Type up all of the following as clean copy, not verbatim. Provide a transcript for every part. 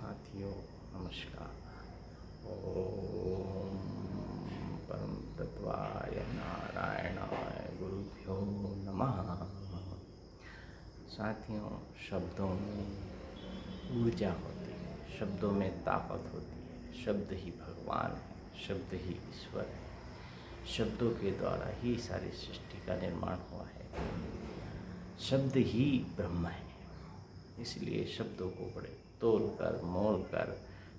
साथियों नमस्कार। ओम परम तत्वाय नारायणाय गुरुभ्यो नमः। साथियों, शब्दों में ऊर्जा होती है, शब्दों में ताकत होती है। शब्द ही भगवान है, शब्द ही ईश्वर है। शब्दों के द्वारा ही सारी सृष्टि का निर्माण हुआ है। शब्द ही ब्रह्म है। इसलिए शब्दों को बड़े तोल कर, मोल कर,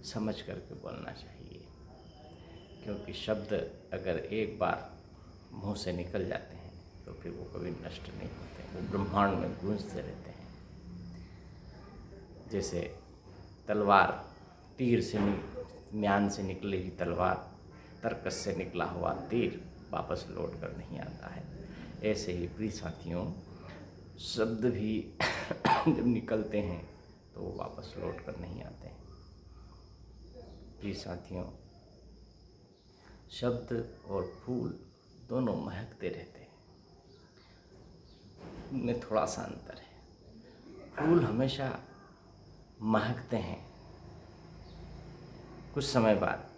समझ करके बोलना चाहिए, क्योंकि शब्द अगर एक बार मुंह से निकल जाते हैं तो फिर वो कभी नष्ट नहीं होते, वो ब्रह्मांड में गूंजते रहते हैं। जैसे तलवार, तीर से म्यान से निकलेगी तलवार, तरकस से निकला हुआ तीर वापस लौट कर नहीं आता है। ऐसे ही प्रिय साथियों, शब्द भी जब निकलते हैं तो वो वापस लौट कर नहीं आते हैं। प्रिय साथियों, शब्द और फूल दोनों महकते रहते हैं, उनमें थोड़ा सा अंतर है। फूल हमेशा महकते हैं, कुछ समय बाद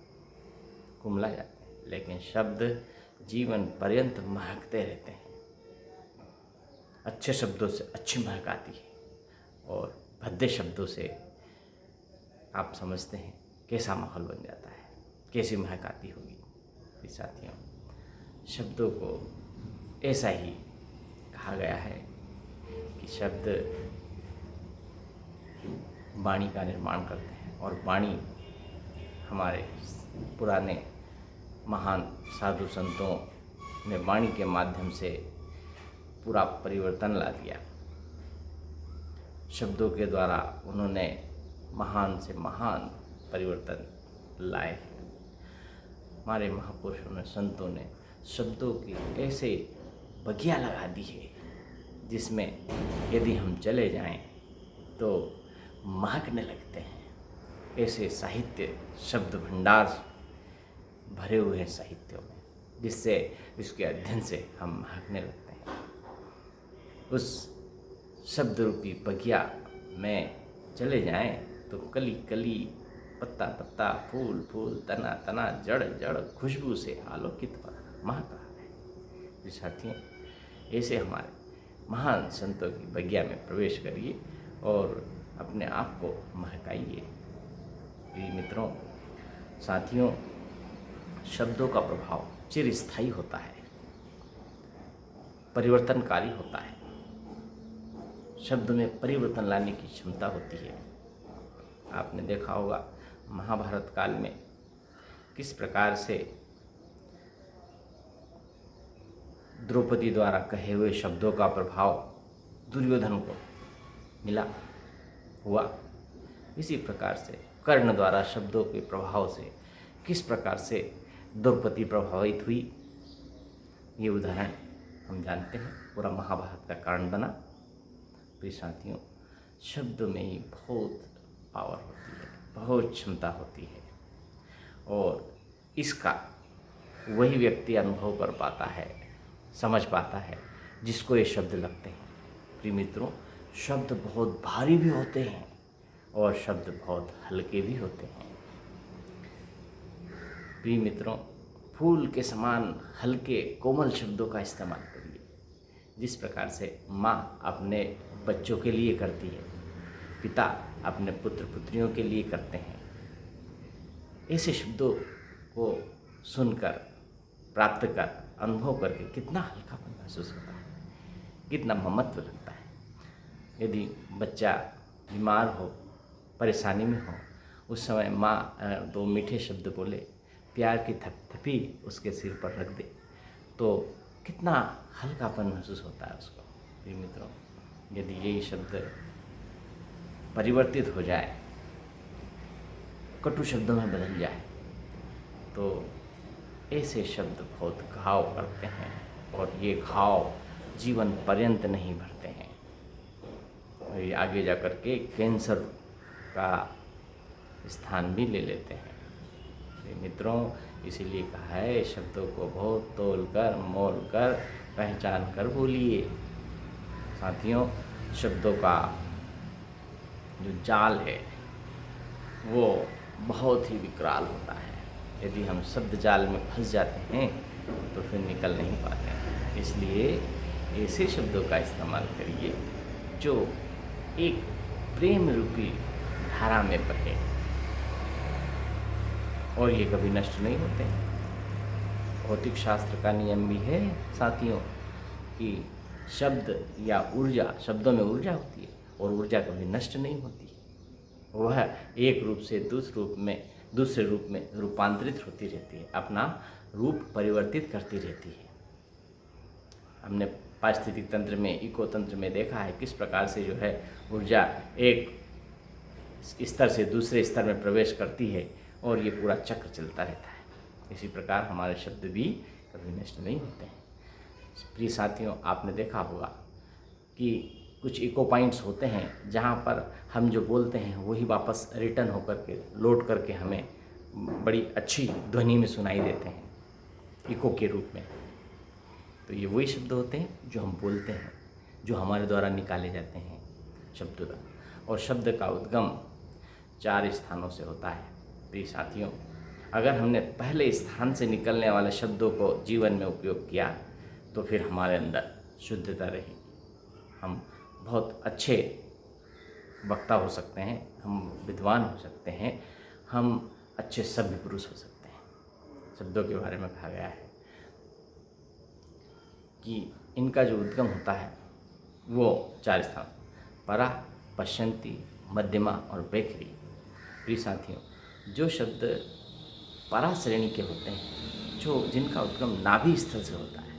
कुम्हला जाते हैं, लेकिन शब्द जीवन पर्यंत महकते रहते हैं। अच्छे शब्दों से अच्छी महक आती है और भद्दे शब्दों से आप समझते हैं कैसा माहौल बन जाता है, कैसी महक आती होगी। साथियों, शब्दों को ऐसा ही कहा गया है कि शब्द वाणी का निर्माण करते हैं, और वाणी हमारे पुराने महान साधु संतों ने वाणी के माध्यम से पूरा परिवर्तन ला दिया। शब्दों के द्वारा उन्होंने महान से महान परिवर्तन लाए हैं। हमारे महापुरुषों ने, संतों ने शब्दों की ऐसे बगिया लगा दी है जिसमें यदि हम चले जाएं तो महकने लगते हैं। ऐसे साहित्य, शब्द भंडार भरे हुए हैं साहित्यों में, जिससे इसके अध्ययन से हम महकने लगते हैं। उस शब्द रूपी बगिया में चले जाएं तो कली कली, पत्ता पत्ता, फूल फूल, तना तना, जड़ जड़ खुशबू से आलोकित महक रहा है। साथियों, ऐसे हमारे महान संतों की बगिया में प्रवेश करिए और अपने आप को महकाइए। प्रिय मित्रों, साथियों, शब्दों का प्रभाव चिरस्थायी होता है, परिवर्तनकारी होता है। शब्द में परिवर्तन लाने की क्षमता होती है। आपने देखा होगा महाभारत काल में किस प्रकार से द्रौपदी द्वारा कहे हुए शब्दों का प्रभाव दुर्योधन को हुआ। इसी प्रकार से कर्ण द्वारा शब्दों के प्रभाव से किस प्रकार से द्रौपदी प्रभावित हुई, ये उदाहरण हम जानते हैं, पूरा महाभारत का कारण बना। प्रिय साथियों, शब्द में ही बहुत पावर होती है, बहुत क्षमता होती है, और इसका वही व्यक्ति अनुभव कर पाता है, समझ पाता है, जिसको ये शब्द लगते हैं। प्रिय मित्रों, शब्द बहुत भारी भी होते हैं और शब्द बहुत हल्के भी होते हैं। प्रिय मित्रों, फूल के समान हल्के कोमल शब्दों का इस्तेमाल करिए, जिस प्रकार से माँ अपने बच्चों के लिए करती है, पिता अपने पुत्र पुत्रियों के लिए करते हैं। ऐसे शब्दों को सुनकर, प्राप्त कर, अनुभव करके कितना हल्कापन महसूस होता है, कितना ममत्व लगता है। यदि बच्चा बीमार हो, परेशानी में हो, उस समय माँ दो मीठे शब्द बोले, प्यार की थपथपी उसके सिर पर रख दे, तो कितना हल्कापन महसूस होता है उसको। प्रिय मित्रों, यदि यही शब्द परिवर्तित हो जाए, कटु शब्दों में बदल जाए, तो ऐसे शब्द बहुत घाव करते हैं, और ये घाव जीवन पर्यंत नहीं भरते हैं, और ये आगे जा कर के कैंसर का स्थान भी ले लेते हैं। मित्रों, इसीलिए कहा है, शब्दों को बहुत तोल कर, मोल कर, पहचान कर बोलिए। साथियों, शब्दों का जो जाल है वो बहुत ही विकराल होता है। यदि हम शब्द जाल में फंस जाते हैं तो फिर निकल नहीं पाते हैं। इसलिए ऐसे शब्दों का इस्तेमाल करिए जो एक प्रेम रूपी धारा में बहे और ये कभी नष्ट नहीं होते हैं। भौतिक शास्त्र का नियम भी है साथियों कि शब्द या ऊर्जा, शब्दों में ऊर्जा होती है और ऊर्जा कभी नष्ट नहीं होती। वह एक रूप से दूसरे रूप में रूपांतरित होती रहती है, अपना रूप परिवर्तित करती रहती है। हमने पारिस्थितिक तंत्र में, इको तंत्र में देखा है किस प्रकार से जो है ऊर्जा एक स्तर से दूसरे स्तर में प्रवेश करती है और ये पूरा चक्र चलता रहता है। इसी प्रकार हमारे शब्द भी कभी नष्ट नहीं होते हैं। प्रिय साथियों, आपने देखा होगा कि कुछ इको पॉइंट्स होते हैं जहाँ पर हम जो बोलते हैं वही वापस रिटर्न होकर के लौट करके हमें बड़ी अच्छी ध्वनि में सुनाई देते हैं इको के रूप में। तो ये वही शब्द होते हैं जो हम बोलते हैं, जो हमारे द्वारा निकाले जाते हैं शब्दों का। और शब्द का उद्गम 4 स्थानों से होता है। प्रिय साथियों, अगर हमने पहले स्थान से निकलने वाले शब्दों को जीवन में उपयोग किया तो फिर हमारे अंदर शुद्धता रहेगी। हम बहुत अच्छे वक्ता हो सकते हैं, हम विद्वान हो सकते हैं, हम अच्छे सभ्य पुरुष हो सकते हैं। शब्दों के बारे में कहा गया है कि इनका जो उद्गम होता है वो 4 स्थान, परा, पश्यन्ति, मध्यमा और बैखरी। प्रिय साथियों, जो शब्द परा श्रेणी के होते हैं, जो जिनका उद्गम नाभि स्थल से होता है,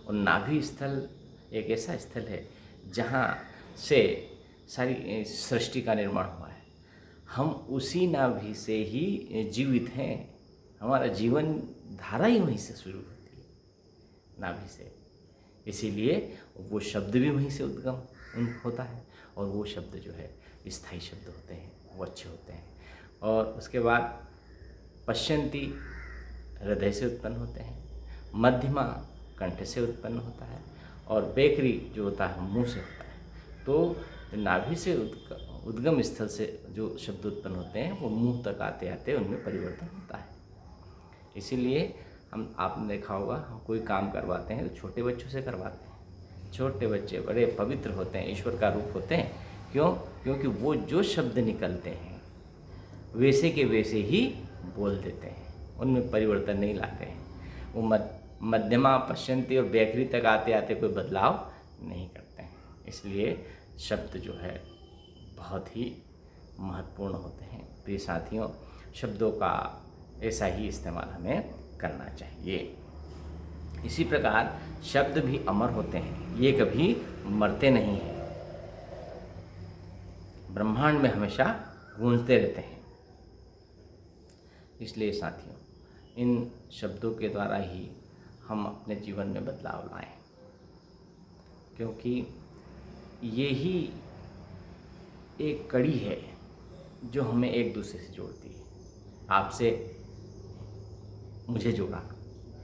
और नाभि स्थल एक ऐसा स्थल है जहाँ से सारी सृष्टि का निर्माण हुआ है। हम उसी नाभि से ही जीवित हैं। हमारा जीवन धारा ही वहीं से शुरू होती है, नाभि से। इसीलिए वो शब्द भी वहीं से उद्गम होता है और वो शब्द जो है स्थायी शब्द होते हैं, वो अच्छे होते हैं। और उसके बाद पश्यन्ति हृदय से उत्पन्न होते हैं, मध्यमा कंठ से उत्पन्न होता है और बैखरी जो होता है मुंह से होता है। तो नाभि से उद्गम स्थल से जो शब्द उत्पन्न होते हैं वो मुंह तक आते आते उनमें परिवर्तन होता है। इसीलिए आपने देखा होगा, हम कोई काम करवाते हैं तो छोटे बच्चों से करवाते हैं। छोटे बच्चे बड़े पवित्र होते हैं, ईश्वर का रूप होते हैं। क्यों? क्योंकि वो जो शब्द निकलते हैं वैसे के वैसे ही बोल देते हैं, उनमें परिवर्तन नहीं लाते हैं। वो मध्यमा, पश्यन्ति और बैखरी तक आते आते कोई बदलाव नहीं करते हैं। इसलिए शब्द जो है बहुत ही महत्वपूर्ण होते हैं। प्रिय साथियों, शब्दों का ऐसा ही इस्तेमाल हमें करना चाहिए। इसी प्रकार शब्द भी अमर होते हैं, ये कभी मरते नहीं हैं, ब्रह्मांड में हमेशा गूंजते रहते हैं। इसलिए साथियों, इन शब्दों के द्वारा ही हम अपने जीवन में बदलाव लाएं, क्योंकि ये ही एक कड़ी है जो हमें एक दूसरे से जोड़ती है। आपसे मुझे जोड़ा,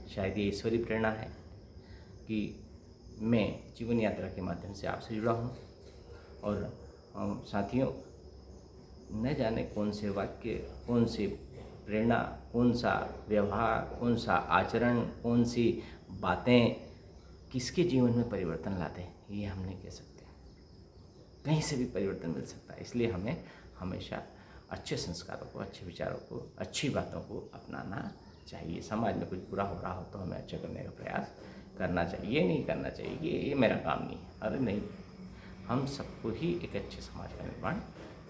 शायद ये ईश्वरी प्रेरणा है कि मैं जीवन यात्रा के माध्यम से आपसे जुड़ा हूँ। और साथियों, न जाने कौन से वाक्य, कौन सी प्रेरणा, कौन सा व्यवहार, कौन सा आचरण, कौन सी बातें किसके जीवन में परिवर्तन लाते हैं, ये हम नहीं कह सकते। कहीं से भी परिवर्तन मिल सकता है। इसलिए हमें हमेशा अच्छे संस्कारों को, अच्छे विचारों को, अच्छी बातों को अपनाना चाहिए। समाज में कुछ बुरा हो रहा हो तो हमें अच्छा करने का प्रयास करना चाहिए। ये नहीं करना चाहिए कि ये मेरा काम नहीं है। अरे नहीं, हम सबको ही एक अच्छे समाज का निर्माण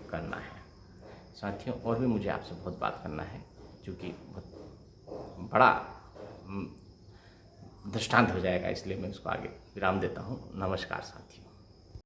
करना है। साथियों, और भी मुझे आपसे बहुत बात करना है, क्योंकि बहुत बड़ा दृष्टांत हो जाएगा, इसलिए मैं उसको आगे विराम देता हूँ। नमस्कार साथियों।